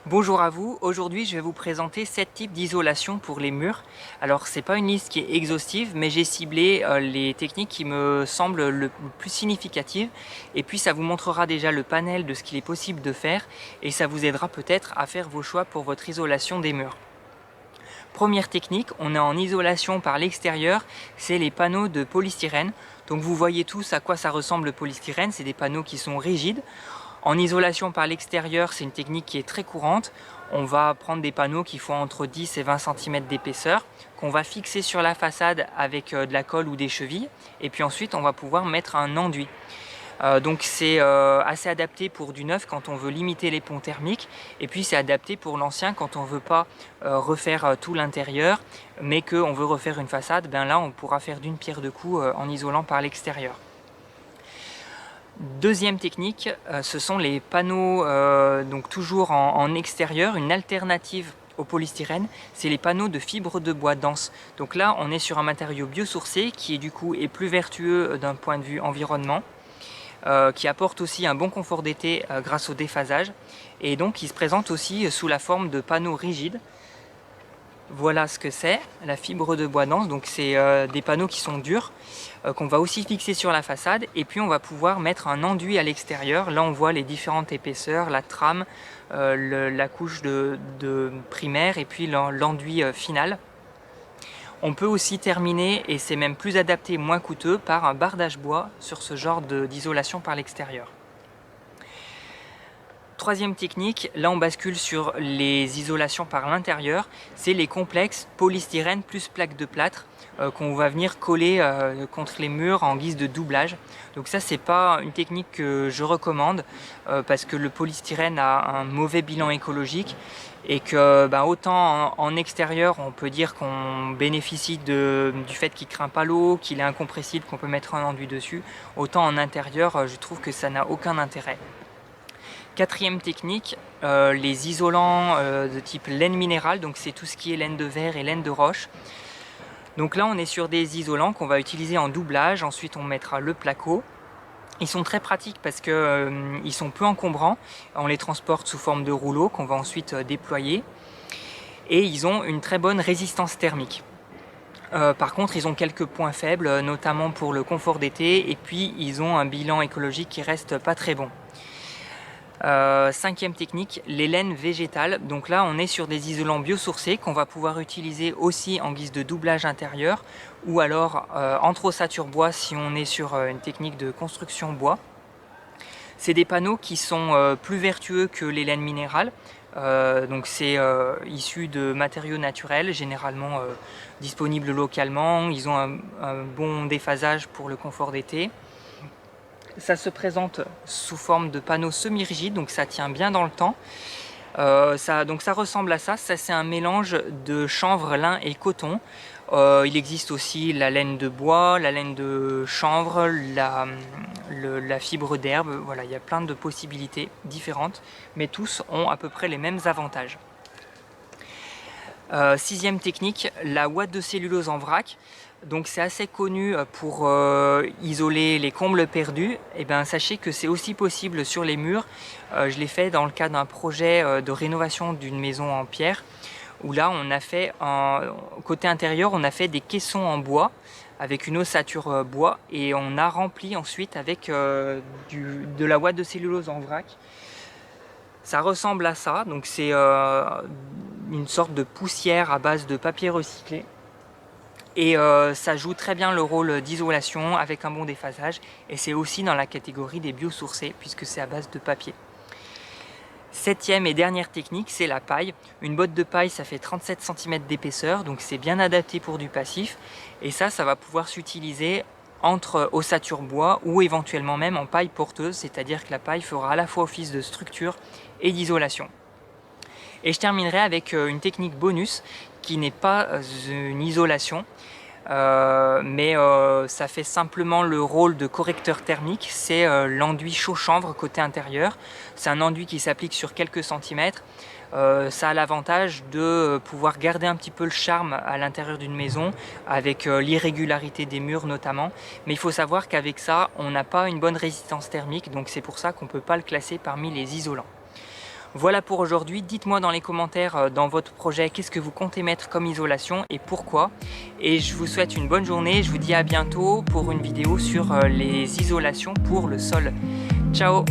Bonjour à vous, aujourd'hui je vais vous présenter 7 types d'isolation pour les murs. Alors c'est pas une liste qui est exhaustive, mais j'ai ciblé les techniques qui me semblent le plus significatives, et puis ça vous montrera déjà le panel de ce qu'il est possible de faire, et ça vous aidera peut-être à faire vos choix pour votre isolation des murs. Première technique, on est en isolation par l'extérieur, c'est les panneaux de polystyrène. Donc vous voyez tous à quoi ça ressemble le polystyrène, c'est des panneaux qui sont rigides. En isolation par l'extérieur, c'est une technique qui est très courante. On va prendre des panneaux qui font entre 10 et 20 cm d'épaisseur, qu'on va fixer sur la façade avec de la colle ou des chevilles, et puis ensuite on va pouvoir mettre un enduit. Donc c'est assez adapté pour du neuf quand on veut limiter les ponts thermiques, et puis c'est adapté pour l'ancien quand on ne veut pas refaire tout l'intérieur, mais qu'on veut refaire une façade. Ben là on pourra faire d'une pierre deux coups en isolant par l'extérieur. Deuxième technique, ce sont les panneaux, donc toujours en extérieur, une alternative au polystyrène, c'est les panneaux de fibre de bois dense. Donc là on est sur un matériau biosourcé qui du coup est plus vertueux d'un point de vue environnement, qui apporte aussi un bon confort d'été grâce au déphasage, et donc il se présente aussi sous la forme de panneaux rigides. Voilà ce que c'est, la fibre de bois dense. Donc c'est des panneaux qui sont durs, qu'on va aussi fixer sur la façade, et puis on va pouvoir mettre un enduit à l'extérieur. Là on voit les différentes épaisseurs, la trame, la couche de primaire, et puis l'enduit final. On peut aussi terminer, et c'est même plus adapté, moins coûteux, par un bardage bois sur ce genre d'isolation par l'extérieur. Troisième technique, là on bascule sur les isolations par l'intérieur, c'est les complexes polystyrène plus plaques de plâtre qu'on va venir coller contre les murs en guise de doublage. Donc ça c'est pas une technique que je recommande parce que le polystyrène a un mauvais bilan écologique, et que autant en extérieur on peut dire qu'on bénéficie du fait qu'il craint pas l'eau, qu'il est incompressible, qu'on peut mettre un enduit dessus, autant en intérieur je trouve que ça n'a aucun intérêt. Quatrième technique, les isolants de type laine minérale, donc c'est tout ce qui est laine de verre et laine de roche. Donc là on est sur des isolants qu'on va utiliser en doublage, ensuite on mettra le placo. Ils sont très pratiques parce qu'ils sont peu encombrants, on les transporte sous forme de rouleaux qu'on va ensuite déployer, et ils ont une très bonne résistance thermique. Par contre ils ont quelques points faibles, notamment pour le confort d'été, et puis ils ont un bilan écologique qui reste pas très bon. Cinquième technique, les laines végétales. Donc là on est sur des isolants biosourcés qu'on va pouvoir utiliser aussi en guise de doublage intérieur, ou alors entre ossature bois si on est sur une technique de construction bois. C'est des panneaux qui sont plus vertueux que les laines minérales, donc c'est issu de matériaux naturels, généralement disponibles localement. Ils ont un bon déphasage pour le confort d'été. Ça se présente sous forme de panneaux semi-rigides, donc ça tient bien dans le temps. Donc ça ressemble à ça, c'est un mélange de chanvre, lin et coton. Il existe aussi la laine de bois, la laine de chanvre, la fibre d'herbe. Voilà, il y a plein de possibilités différentes, mais tous ont à peu près les mêmes avantages. Sixième technique, la ouate de cellulose en vrac. Donc c'est assez connu pour isoler les combles perdus. Et bien sachez que c'est aussi possible sur les murs. Je l'ai fait dans le cadre d'un projet de rénovation d'une maison en pierre, où là on a fait, côté intérieur, on a fait des caissons en bois avec une ossature bois, et on a rempli ensuite avec de la ouate de cellulose en vrac. Ça ressemble à ça, donc c'est une sorte de poussière à base de papier recyclé. Et ça joue très bien le rôle d'isolation avec un bon déphasage, et c'est aussi dans la catégorie des biosourcés puisque c'est à base de papier. Septième et dernière technique, c'est la paille. Une botte de paille, ça fait 37 cm d'épaisseur, donc c'est bien adapté pour du passif, et ça va pouvoir s'utiliser entre ossature bois ou éventuellement même en paille porteuse, c'est-à-dire que la paille fera à la fois office de structure et d'isolation. Et je terminerai avec une technique bonus qui n'est pas une isolation, mais ça fait simplement le rôle de correcteur thermique. C'est l'enduit chaud-chanvre côté intérieur. C'est un enduit qui s'applique sur quelques centimètres. Ça a l'avantage de pouvoir garder un petit peu le charme à l'intérieur d'une maison, avec l'irrégularité des murs notamment. Mais il faut savoir qu'avec ça, on n'a pas une bonne résistance thermique, donc c'est pour ça qu'on ne peut pas le classer parmi les isolants. Voilà pour aujourd'hui. Dites-moi dans les commentaires dans votre projet qu'est-ce que vous comptez mettre comme isolation et pourquoi. Et je vous souhaite une bonne journée. Je vous dis à bientôt pour une vidéo sur les isolations pour le sol. Ciao!